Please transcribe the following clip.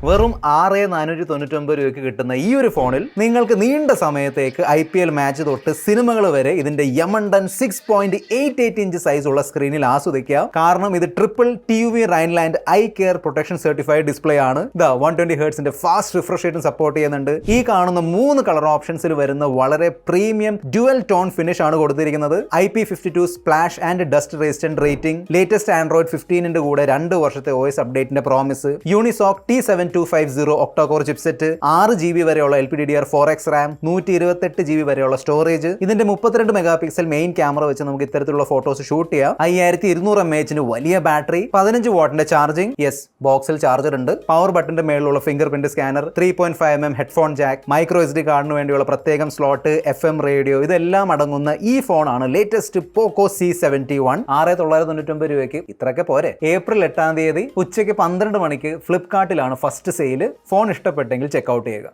വെറും 6499 രൂപയ്ക്ക് കിട്ടുന്ന ഈ ഒരു ഫോണിൽ നിങ്ങൾക്ക് നീണ്ട സമയത്തേക്ക് IPL മാച്ച് തൊട്ട് സിനിമകൾ വരെ ഇതിന്റെ യമണ്ടൻ 6.88 ഇഞ്ച് സൈസ് ഉള്ള സ്ക്രീനിൽ ആസ്വദിക്കാം. കാരണം ഇത് triple TUV Rheinland eye care protection certified display ആണ്. ഇതാ 120 ഹെർട്സിന്റെ ഫാസ്റ്റ് റിഫ്രഷ് റേറ്റും സപ്പോർട്ട് ചെയ്യുന്നുണ്ട്. ഈ കാണുന്ന 3 കളർ ഓപ്ഷൻസിൽ വരുന്ന വളരെ പ്രീമിയം ഡ്യുവൽ ടോൺ ഫിനിഷ് ആണ് കൊടുത്തിരിക്കുന്നത്. IP52 splash and dust resistant rating, latest Android 15ന്റെ കൂടെ 2 വർഷത്തെ OS അപ്ഡേറ്റിന്റെ promise, Unisoc T7250 octa core chipset, 6GB വരെയുള്ള LPDDR4X റാം, 128GB വരെയുള്ള സ്റ്റോറേജ്. ഇതിന്റെ 32 മെഗാ പിക്സൽ മെയിൻ ക്യാമറ വെച്ച് നമുക്ക് ഇത്തരത്തിലുള്ള ഫോട്ടോസ് ഷൂട്ട് ചെയ്യാം. 5200 mAh വലിയ ബാറ്ററി, 15 വാട്ടിന്റെ ചാർജിംഗ്, യെസ് ബോക്സിൽ ചാർജർ ഉണ്ട്, പവർ ബട്ടന്റെ മേളിലുള്ള finger print scanner, 3.5mm headphone jack, micro SD കാർഡിന് വേണ്ടിയുള്ള പ്രത്യേകം സ്ലോട്ട്, FM റേഡിയോ, ഇതെല്ലാം അടങ്ങുന്ന ഈ ഫോണാണ് ലേറ്റസ്റ്റ് പോക്കോ C71. 6999 രൂപയ്ക്ക് ഇത്രയൊക്കെ പോരെ. ഏപ്രിൽ 8 ഉച്ചയ്ക്ക് 12 മണിക്ക് ഫ്ലിപ്കാർട്ടിലാണ് ഫസ്റ്റ് സെയിൽ. ഫോൺ ഇഷ്ടപ്പെട്ടെങ്കിൽ ചെക്കൗട്ട് ചെയ്യുക.